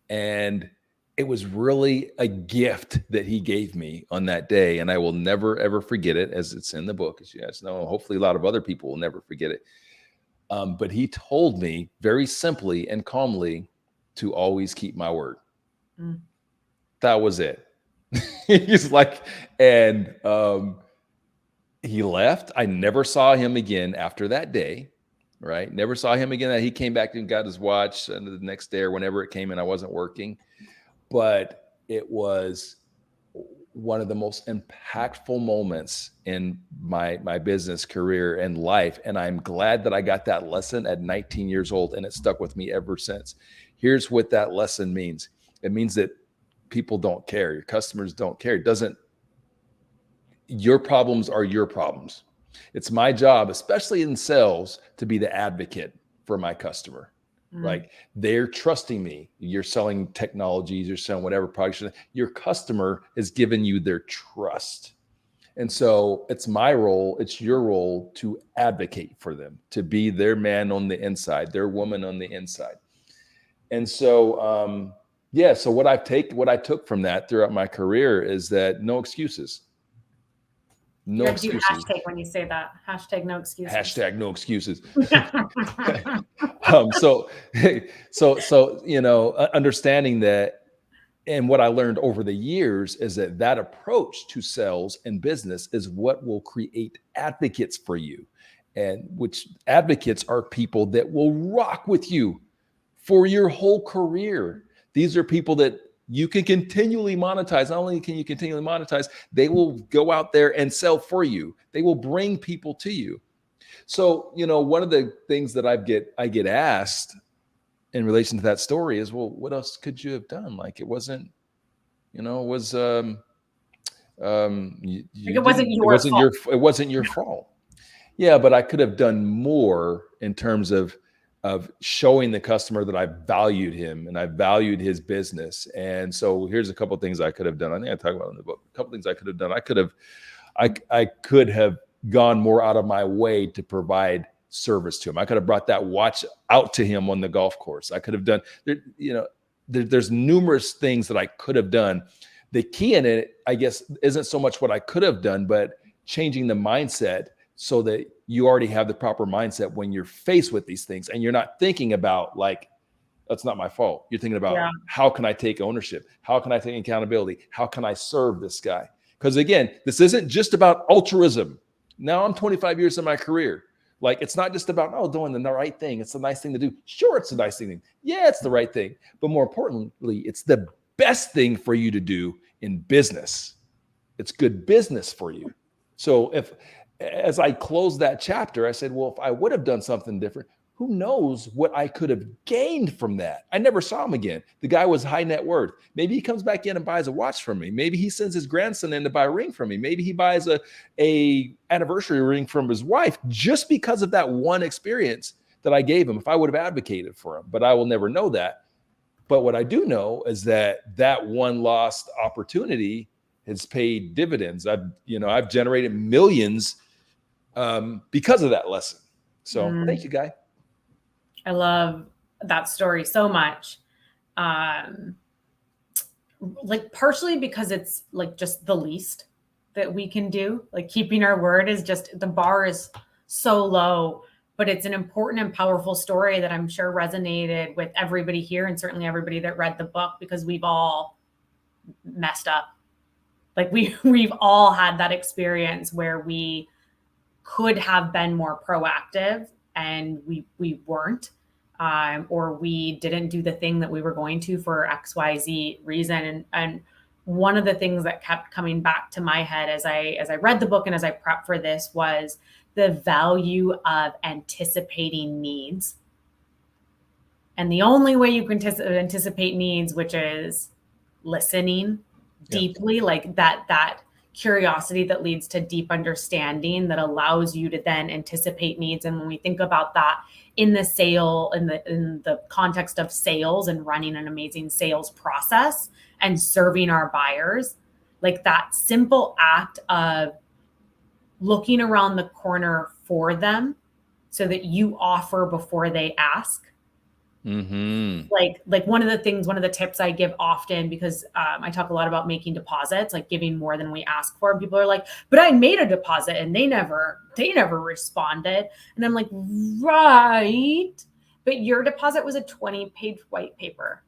and it was really a gift that he gave me on that day, and I will never ever forget it, as it's in the book, as you guys know. Hopefully, a lot of other people will never forget it. But he told me very simply and calmly to always keep my word. Mm. That was it. He's like, and he left. I never saw him again after that day. Right? Never saw him again. He came back and got his watch and the next day or whenever it came in. I wasn't working, but it was one of the most impactful moments in my business career and life. And I'm glad that I got that lesson at 19 years old, and it stuck with me ever since. Here's what that lesson means. It means that people don't care. Your customers don't care. It doesn't, your problems are your problems. It's my job, especially in sales, to be the advocate for my customer. Like, they're trusting me. You're selling technologies, you're selling whatever products. Your customer has given you their trust. And so it's my role, it's your role to advocate for them, to be their man on the inside, their woman on the inside. And so, yeah, so what I took from that throughout my career is that no excuses. No You excuses. do hashtag when you say that. Hashtag no excuses. Hashtag no excuses. So understanding that, and what I learned over the years is that approach to sales and business is what will create advocates for you, and which advocates are people that will rock with you for your whole career. These are people that you can continually monetize. Not only can you continually monetize, they will go out there and sell for you. They will bring people to you. So, one of the things that I get asked in relation to that story is, well, what else could you have done? Like, it wasn't, it was, it wasn't your fault. Yeah, but I could have done more in terms of showing the customer that I valued him and I valued his business. And so here's a couple of things I could have done. I think I talk about it in the book. A couple of things I could have done. I could have gone more out of my way to provide service to him. I could have brought that watch out to him on the golf course. I could have done, there's numerous things that I could have done. The key in it, I guess, isn't so much what I could have done, but changing the mindset so that you already have the proper mindset when you're faced with these things, and you're not thinking about like, that's not my fault. You're thinking about, how can I take ownership? How can I take accountability? How can I serve this guy? Because again, this isn't just about altruism. Now I'm 25 years in my career. Like, it's not just about, doing the right thing. It's a nice thing to do. Sure, it's a nice thing. Yeah, it's the right thing. But more importantly, it's the best thing for you to do in business. It's good business for you. So as I closed that chapter, I said, well, if I would have done something different, who knows what I could have gained from that? I never saw him again. The guy was high net worth. Maybe he comes back in and buys a watch from me. Maybe he sends his grandson in to buy a ring from me. Maybe he buys a anniversary ring from his wife just because of that one experience that I gave him, if I would have advocated for him. But I will never know that. But what I do know is that one lost opportunity has paid dividends. I've generated millions because of that lesson. So thank you, Guy. I love that story so much. Like partially because it's like just the least that we can do. Like keeping our word is just, the bar is so low, but it's an important and powerful story that I'm sure resonated with everybody here, and certainly everybody that read the book, because we've all messed up. Like we've all had that experience where we could have been more proactive and we weren't, or we didn't do the thing that we were going to for XYZ reason. And one of the things that kept coming back to my head as I read the book and as I prepped for this was the value of anticipating needs. And the only way you can anticipate needs, which is listening deeply, like that curiosity that leads to deep understanding that allows you to then anticipate needs. And when we think about that in the context of sales and running an amazing sales process and serving our buyers, like that simple act of looking around the corner for them so that you offer before they ask. Like one of the tips I give often, because I talk a lot about making deposits, like giving more than we ask for. And people are like, but I made a deposit and they never responded. And I'm like, right. But your deposit was a 20-page white paper.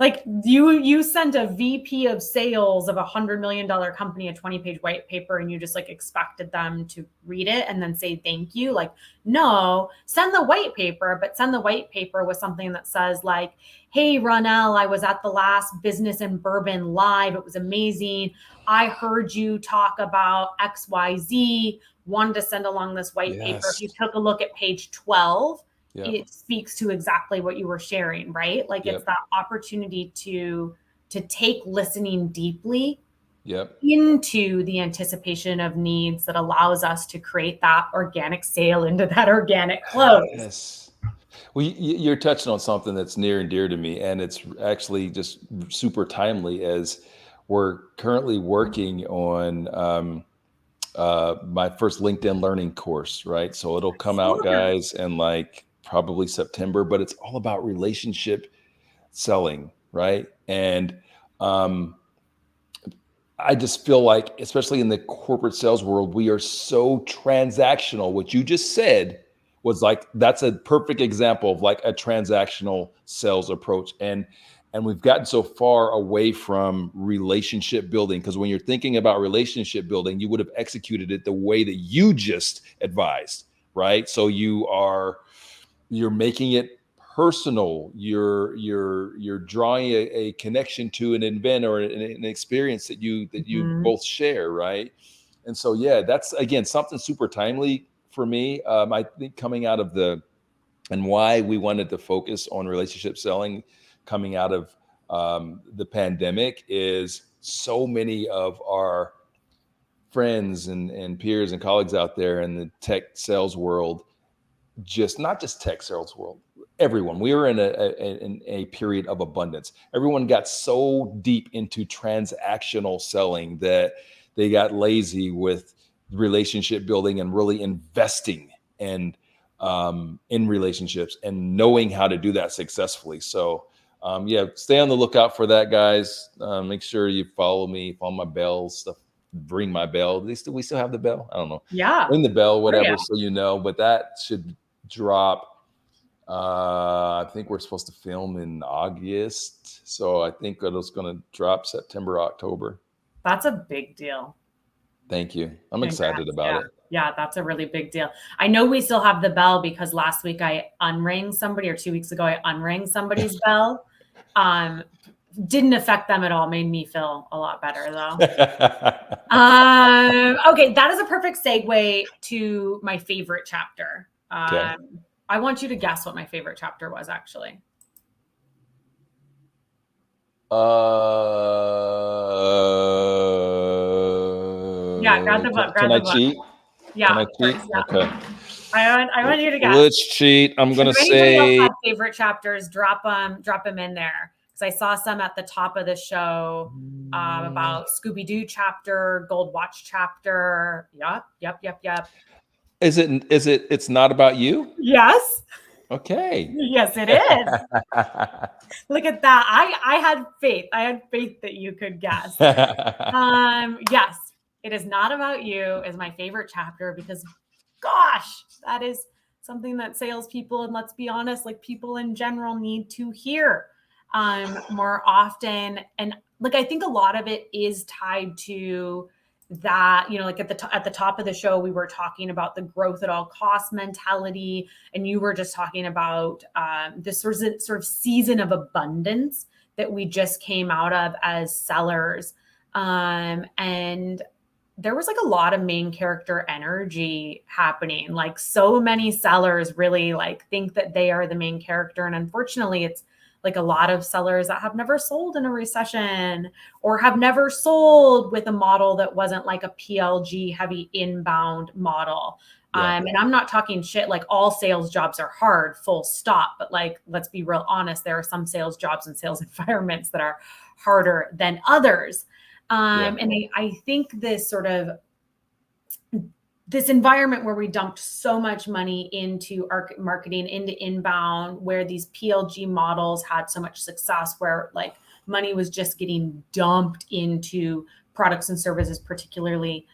Like you sent a VP of sales of $100 million company a 20-page white paper, and you just like expected them to read it and then say thank you. Like, no, send the white paper, but send the white paper with something that says like, hey, Ronnell, I was at the last Business in Bourbon Live. It was amazing. I heard you talk about XYZ. Wanted to send along this white paper. If you took a look at page 12, it speaks to exactly what you were sharing, right? Like it's that opportunity to take listening deeply into the anticipation of needs that allows us to create that organic sale into that organic close. Yes. Well, you're touching on something that's near and dear to me, and it's actually just super timely as we're currently working on my first LinkedIn learning course, right? So it'll come out, guys, in like probably September, but it's all about relationship selling, right? And I just feel like, especially in the corporate sales world, we are so transactional. What you just said was like, that's a perfect example of like a transactional sales approach. And we've gotten so far away from relationship building, because when you're thinking about relationship building, you would have executed it the way that you just advised, right? So you're making it personal. You're drawing a connection to an event or an experience that you both share, right? And so that's again something super timely for me. I think coming out of and why we wanted to focus on relationship selling coming out of the pandemic is so many of our friends and peers and colleagues out there in the tech sales world, not just tech sales world, everyone, we were in a period of abundance. Everyone got so deep into transactional selling that they got lazy with relationship building and really investing in relationships and knowing how to do that successfully. So stay on the lookout for that, guys. Make sure you follow me, follow my bell stuff, ring my bell. We still have the bell? I don't know. Yeah. Ring the bell, whatever, so you know. But that should drop. I think we're supposed to film in August. So I think it's going to drop September, October. That's a big deal. Thank you. I'm excited about it. Yeah, that's a really big deal. I know we still have the bell because last week I unrang somebody, or 2 weeks ago I unrang somebody's bell. Didn't affect them at all. Made me feel a lot better though. Okay, that is a perfect segue to my favorite chapter. I want you to guess what my favorite chapter was, actually. Yeah, grab the book. Can I cheat? Yeah. Can I cheat? Yeah. Okay. I want you to guess. Let's cheat. I'm gonna say. If anybody else has favorite chapters, drop them in there. because I saw some at the top of the show about Scooby-Doo chapter, Gold Watch chapter. Yep. It's not about you? Yes. Okay. Yes, it is. Look at that. I had faith. I had faith that you could guess. Yes, it is not about you is my favorite chapter because gosh, that is something that salespeople and let's be honest, like people in general need to hear more often. And like I think a lot of it is tied to that, you know, like at the top of the show, we were talking about the growth at all cost mentality, and you were just talking about this sort of season of abundance that we just came out of as sellers, and there was like a lot of main character energy happening. Like so many sellers really like think that they are the main character, and unfortunately, it's like a lot of sellers that have never sold in a recession or have never sold with a model that wasn't like a PLG heavy inbound model. Yeah. And I'm not talking shit, like all sales jobs are hard, full stop. But like, let's be real honest, there are some sales jobs and sales environments that are harder than others. Yeah. And I think this environment where we dumped so much money into our marketing, into inbound, where these PLG models had so much success, where like money was just getting dumped into products and services, particularly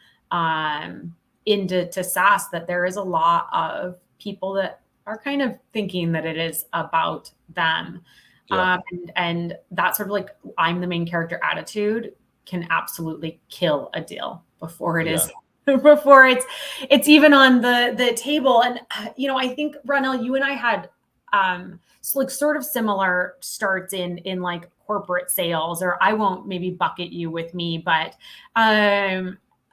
into SaaS, that there is a lot of people that are kind of thinking that it is about them. Yeah. And that sort of like, I'm the main character attitude can absolutely kill a deal before it is before it's even on the table. And you know, I think Ronnell, you and I had like sort of similar starts in like corporate sales, or I won't maybe bucket you with me, but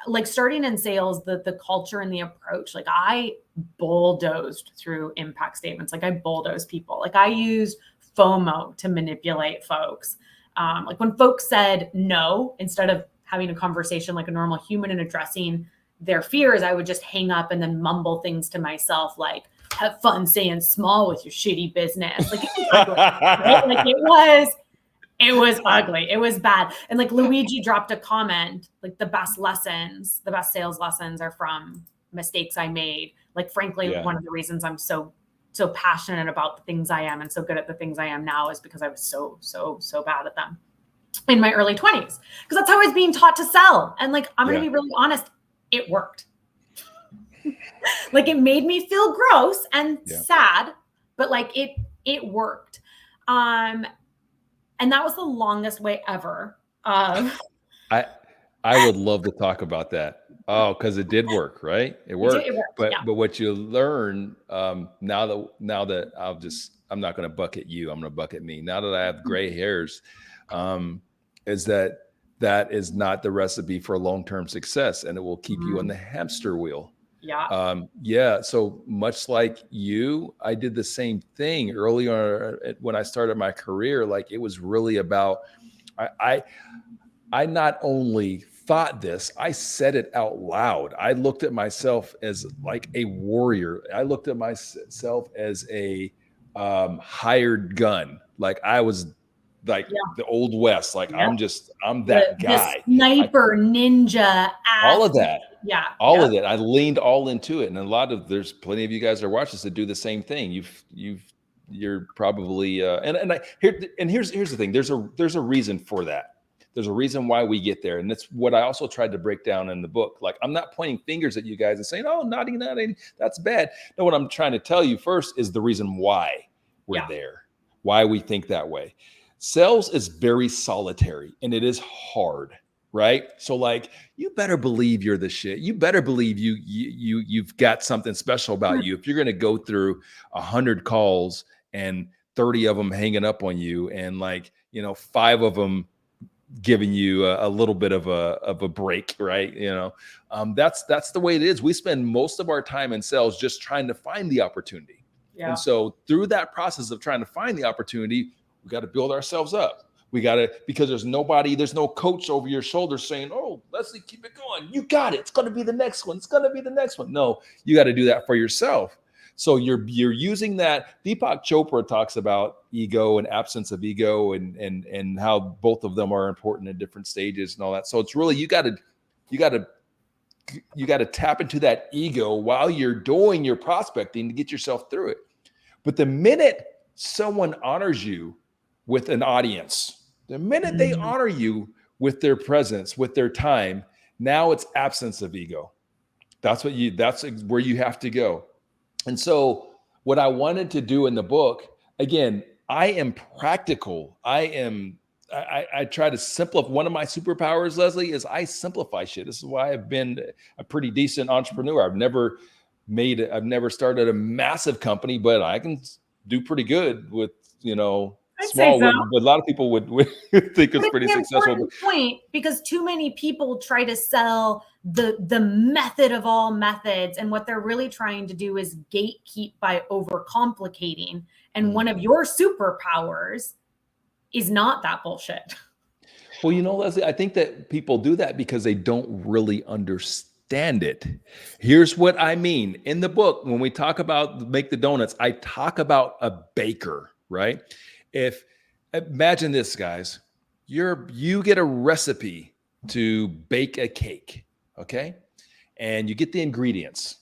like starting in sales, the culture and the approach, like I bulldozed through impact statements. Like I bulldozed people. Like I used FOMO to manipulate folks. Like when folks said no, instead of having a conversation like a normal human and addressing their fears, I would just hang up and then mumble things to myself like, have fun saying small with your shitty business. Like it was ugly, right? Like it was ugly. It was bad. And like Luigi dropped a comment, like the best sales lessons are from mistakes I made. Like frankly, one of the reasons I'm so passionate about the things I am and so good at the things I am now is because I was so bad at them in my early 20s. Because that's how I was being taught to sell. And like, I'm going to be really honest, it worked. Like it made me feel gross and sad, but like it worked. And that was the longest way ever. I would love to talk about that. Oh, because it did work, right? It worked. But what you learn now that I'm not going to bucket you. I'm going to bucket me. Now that I have gray hairs, is that is not the recipe for long-term success, and it will keep you on the hamster wheel. So much like you, I did the same thing early on when I started my career. Like it was really about, I not only thought this, I said it out loud. I looked at myself as like a warrior. I looked at myself as a hired gun. Like I was like the old West. Like I'm that guy. The sniper, ninja, all of that. All of it. I leaned all into it. And there's plenty of you guys that are watching this that do the same thing. You're probably, here's the thing. There's a reason for that. There's a reason why we get there. And that's what I also tried to break down in the book. Like, I'm not pointing fingers at you guys and saying, oh, naughty, that's bad. No, what I'm trying to tell you first is the reason why we're there, why we think that way. Sales is very solitary and it is hard, right? So like, you better believe you're the shit. You better believe you've got something special about you. If you're going to go through 100 calls and 30 of them hanging up on you, and like, 5 of them giving you a little bit of a break, right? That's the way it is. We spend most of our time in sales just trying to find the opportunity. And so through that process of trying to find the opportunity, we got to build ourselves up. We got to, because there's no coach over your shoulder saying, oh, Leslie, keep it going. You got it. It's going to be the next one. It's going to be the next one. No, you got to do that for yourself. So you're using that. Deepak Chopra talks about ego and absence of ego, and how both of them are important at different stages and all that. So it's really you got to tap into that ego while you're doing your prospecting to get yourself through it. But the minute someone honors you with an audience, the minute they honor you with their presence, with their time, now it's absence of ego. That's where you have to go. And so what I wanted to do in the book, again, I am practical. I try to simplify. One of my superpowers, Leslie, is I simplify shit. This is why I've been a pretty decent entrepreneur. I've never started a massive company, but I can do pretty good with, I'd say small, so. but a lot of people would think it's pretty successful. Important point, because too many people try to sell the method of all methods, and what they're really trying to do is gatekeep by overcomplicating. And one of your superpowers is not that bullshit. Well, Leslie, I think that people do that because they don't really understand it. Here's what I mean. In the book, when we talk about make the donuts, I talk about a baker, right? Imagine this, guys. You get a recipe to bake a cake, okay? And you get the ingredients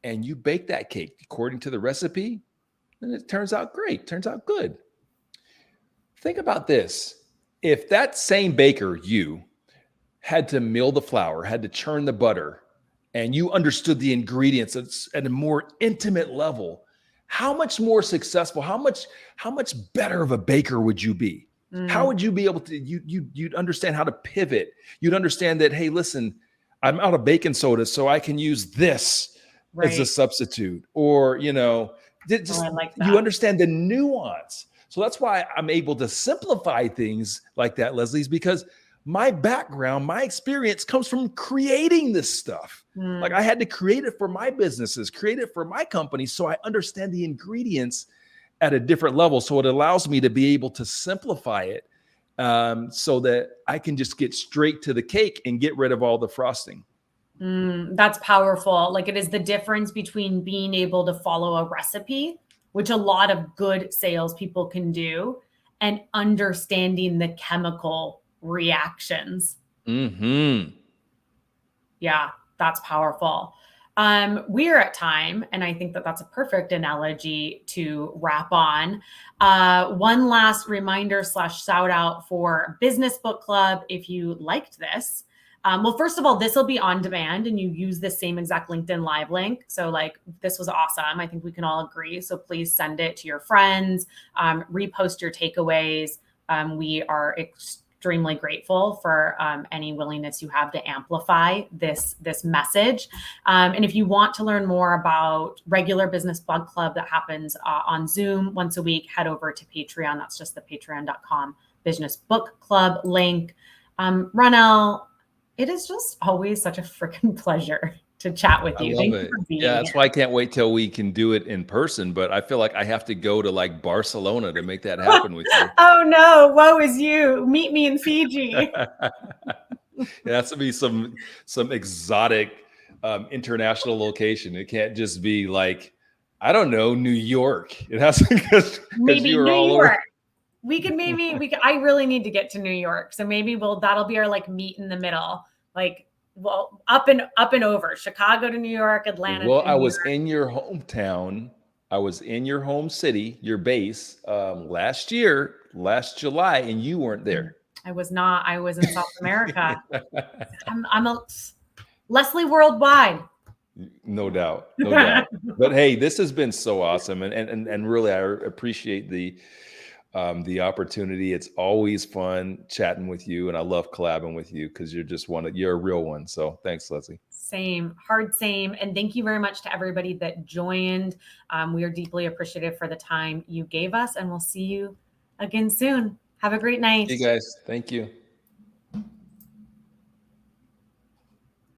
and you bake that cake according to the recipe, and it turns out great, turns out good. Think about this. If that same baker, you, had to mill the flour, had to churn the butter, and you understood the ingredients at a more intimate level, how much more successful, how much better of a baker would you be? How would you be able to, you'd understand how to pivot. You'd understand that, hey, listen, I'm out of baking soda, so I can use this as a substitute. Or, I like that. You understand the nuance. So that's why I'm able to simplify things like that, Leslie's, because my background, my experience comes from creating this stuff. Like I had to create it for my businesses, create it for my company. So I understand the ingredients at a different level. So it allows me to be able to simplify it so that I can just get straight to the cake and get rid of all the frosting. That's powerful. Like, it is the difference between being able to follow a recipe, which a lot of good salespeople can do, and understanding the chemical reactions. Yeah, that's powerful. We're at time, and I think that that's a perfect analogy to wrap on. One last reminder / shout out for Business Book Club. If you liked this, well, first of all, this will be on demand, and you use the same exact LinkedIn Live link. So like, this was awesome. I think we can all agree. So please send it to your friends, repost your takeaways. We are extremely grateful for any willingness you have to amplify this message. And if you want to learn more about regular Business Book Club that happens on Zoom once a week, head over to Patreon. That's just the patreon.com Business Book Club link. Ronnell, it is just always such a freaking pleasure to chat with you. I love it. Yeah, that's why I can't wait till we can do it in person. But I feel like I have to go to like Barcelona to make that happen with you. Oh no, woe is you. Meet me in Fiji. It has to be some exotic international location. It can't just be like, I don't know, New York. It has to because maybe New York. I really need to get to New York. So maybe that'll be our like meet in the middle. Like, well, up and over Chicago to New York, Atlanta. Well, I was in your hometown. I was in your home city, your base, last July, and you weren't there. I was not. I was in South America. I'm a Leslie worldwide. No doubt. But hey, this has been so awesome, and really, I appreciate the opportunity. It's always fun chatting with you, and I love collabing with you because you're a real one. So thanks, Leslie. Same. And thank you very much to everybody that joined. We are deeply appreciative for the time you gave us, and we'll see you again soon. Have a great night. Hey guys, thank you.